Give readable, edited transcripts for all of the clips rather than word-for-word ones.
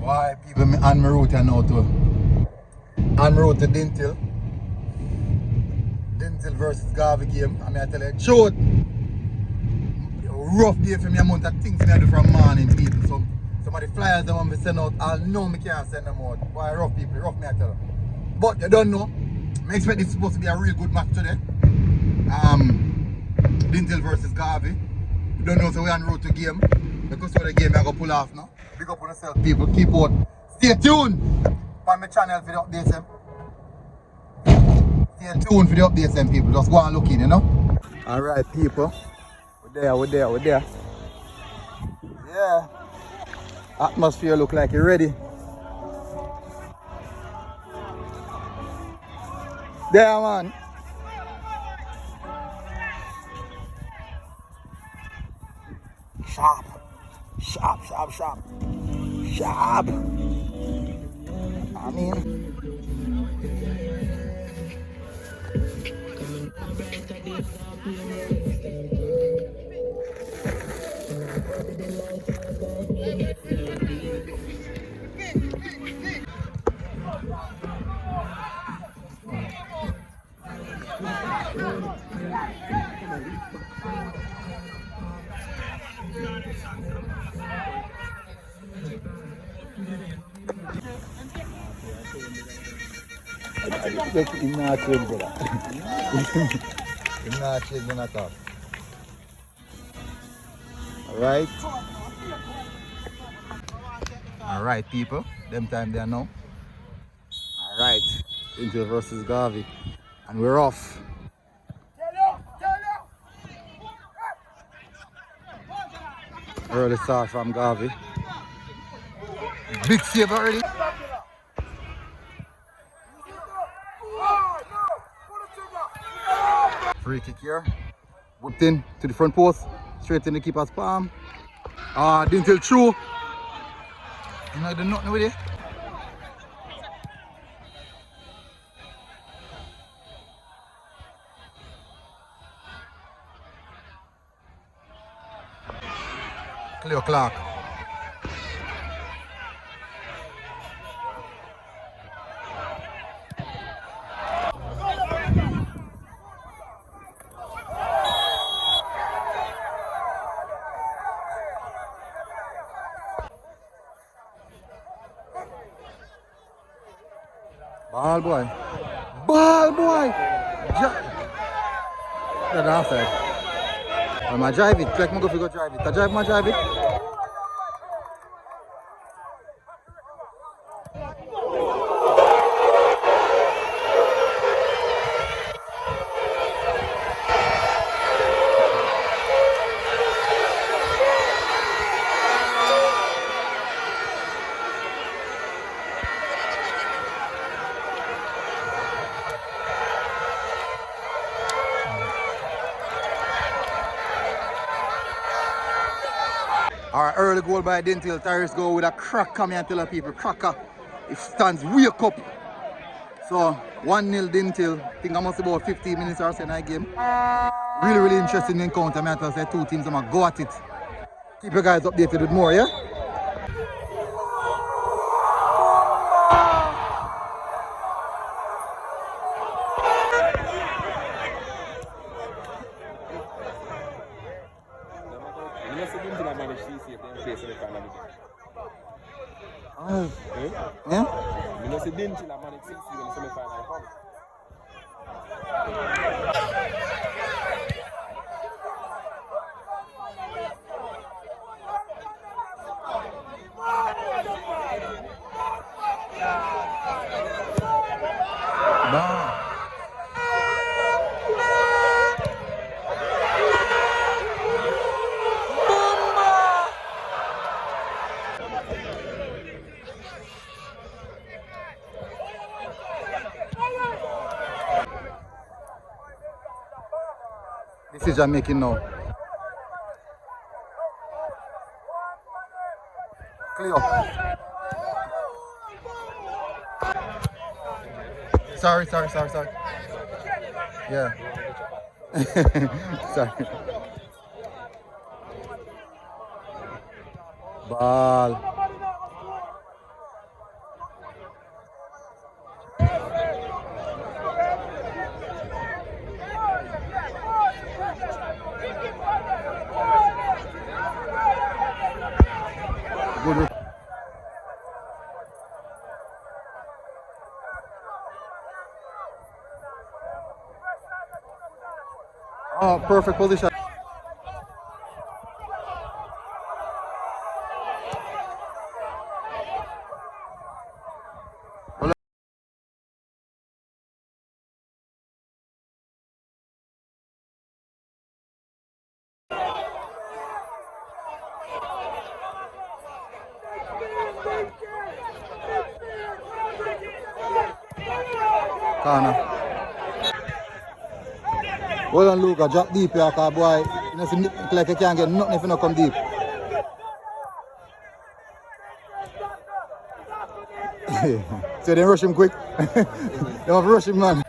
Why people on my route now to Dinthill. Dinthill versus Garvey game. I mean I tell you truth. Rough day for me amount of things I do from morning people. Some of the flyers that want me send out, I know me can't send them out. Why rough people, rough me I tell you. But you don't know. I expect this is supposed to be a real good match today. Dinthill versus Garvey. We don't know if we're on route to game. Because for the game I go pull off now. Big up on yourself people, keep out. Stay tuned on my channel for the updates. Stay tuned for the updates people. Just go and look in, you know. Alright people. We're there. Yeah. Atmosphere look like you're ready. There man. Sharp. I mean. I'm not changing that. I'm not changing at all. Alright people, them time there now. Alright, Dinthill versus Garvey. And we're off. Early start from Garvey. Big save already. Free kick here. Whipped in to the front post. Straight in the keeper's palm. Dinthill through. You know, I do nothing with it. Cleo Clark. Ball boy. That's outside. I'm going to drive it. Like I'm going to go drive it. I drive it. Our early goal by Dinthill. Tyrus go with a cracker, me and tell the people, cracker. It stands wake up. So 1-0 Dinthill. I think I must about 15 minutes or so in that game. Really interesting encounter. I tell say two teams, I'm gonna go at it. Keep you guys updated with more, yeah? Yeah? You know, Dinthill a manage 60 when the semi-final come. Decision making now. Cleo. Sorry. Yeah. Sorry. Ball. Good. Oh, perfect position. Corner. Well done, Luca. Drop deep here, cause boy, you know, seem like you can't get nothing if you not come deep. So they rush him quick. They have to rush him, man.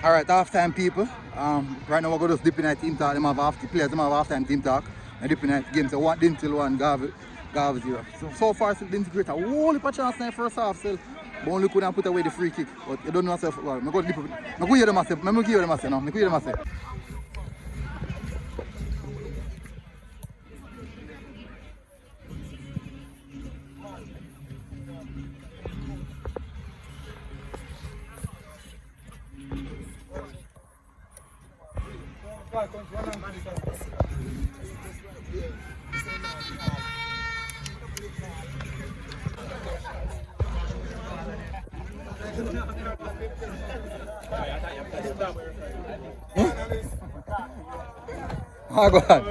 Alright, half-time people. Right now we're going to just dip in at team talk. Them have the players them have half-time team talk. And dip in at game. So one Dinthill, one Garvey 0. So far still Dinthill great. A whole heap of chance in the first half still. But only couldn't put away the free kick. But you don't know yourself. Well, I'm going to hear them myself. I'm going to hear them myself now. I'm going to hear them myself. Oh, go on.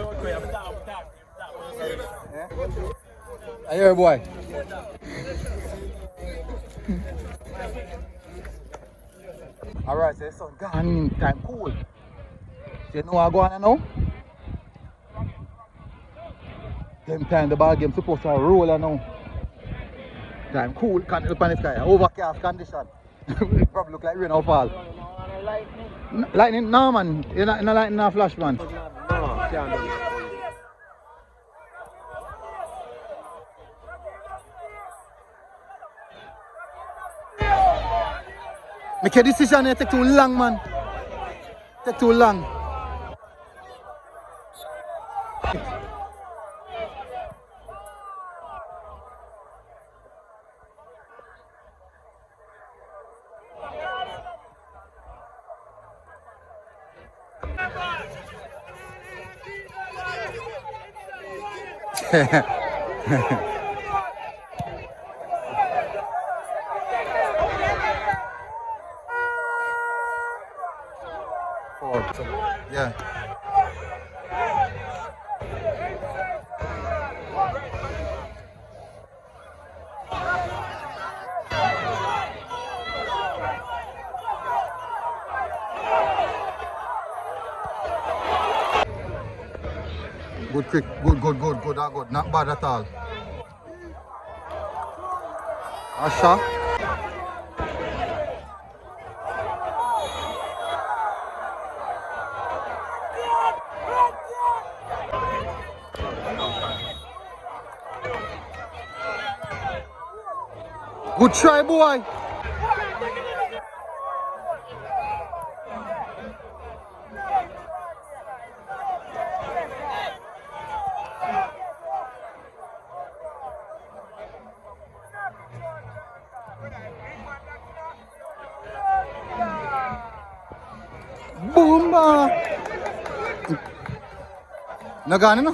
I hear boy. Alright, so it's so gone time cool. So you know what I go on now? Game time the ball game supposed to roll now. Time cool, can't look on the sky. Overcast condition. It probably look like rain or fall. Lightning? No man, you're not lightning or flash man. No, can't do it. Make a decision, it take too long, man. Take too long. Yeah. Good quick, good, that good, not bad at all. Asha. Good try, boy. Boom! Nagana na?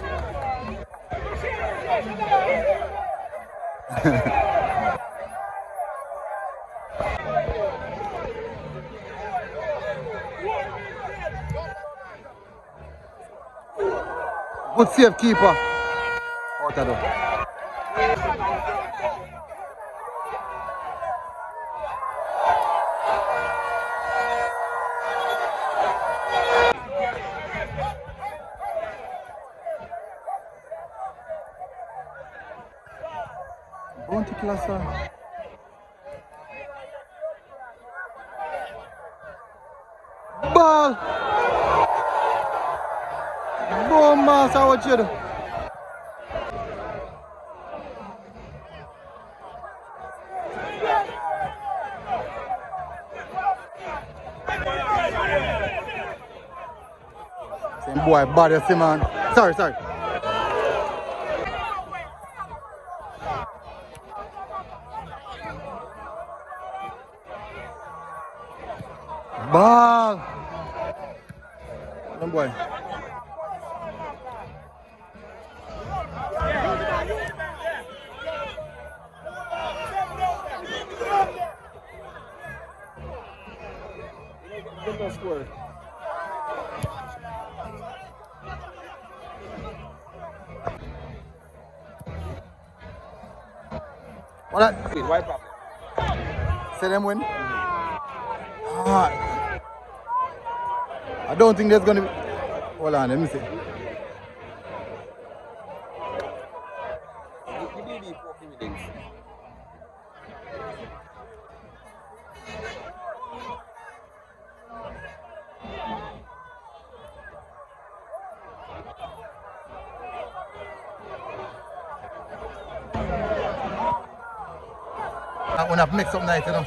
Good save keeper. Out of door. Bounty cluster. Ball. Bomba, sa what you do? Same boy, bad you see, man. Sorry, sorry. Ball. Come boy. Get no score. What that? Wait, why problem? Say them win? Ah, I don't think there's gonna be. Hold on, let me see. You did be 40 minutes. I'm gonna have to make something nice, you know.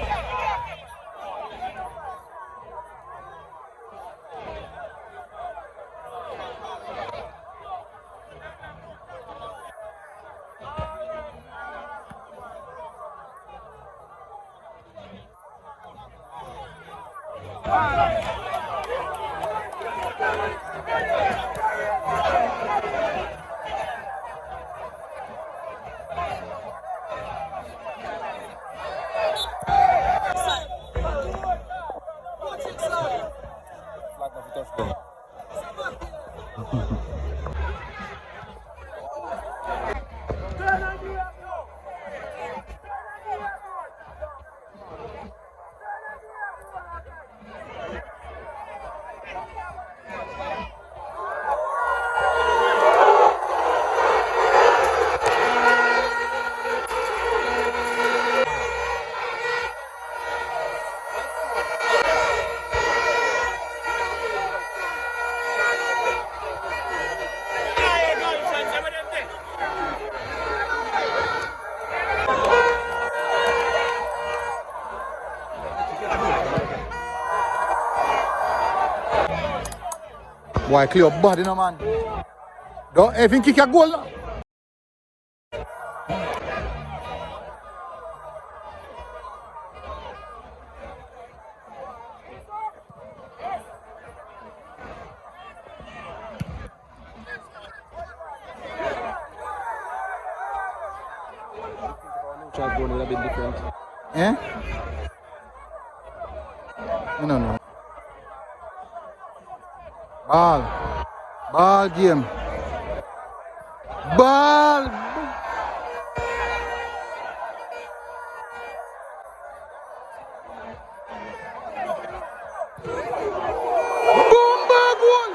Flag of the touchdown. Boy, clear up body, you know, man. Don't even kick a goal. No? Chance going a little bit different. Eh? I don't know. Ball. Ball game. Ball. Boom, ball, goal.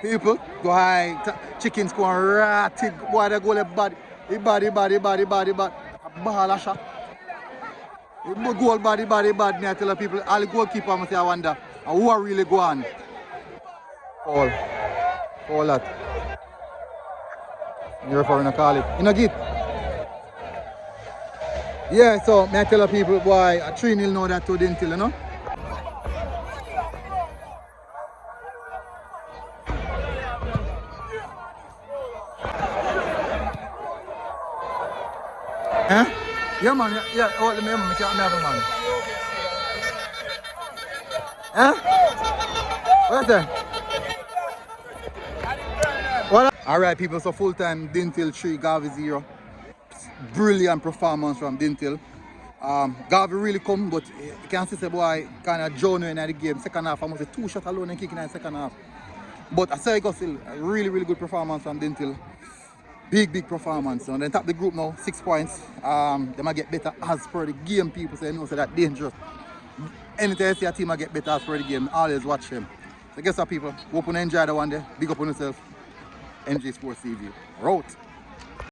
People go high, chickens go and rat it, boy, they go like body, body, ball a shot. The goal body, me I tell the people, all the goalkeeper must say I wonder, who are really go on? All that. You're referring to call it. You know, get? Yeah, so me I tell the people, boy, a 3-0 know that to Dinthill, you know? Huh? Yeah, man. Yeah. Oh, let me have a man. Huh? What's that? What? All right, people. So full time Dinthill 3, Garvey 0. Brilliant performance from Dinthill. Garvey really come, but you can see the boy kind of journey in the game. Second half, almost a 2 shot alone and kicking in the second half. But I say it got still a really good performance from Dinthill. Big performance. And then top the group now, 6 points. They might get better as per the game. People say no, so that dangerous. Anytime I see a team I get better as per the game, I always watch them. So guess what, people? Hope you enjoy the one day. Big up on yourself. NJ Sports TV. We're out.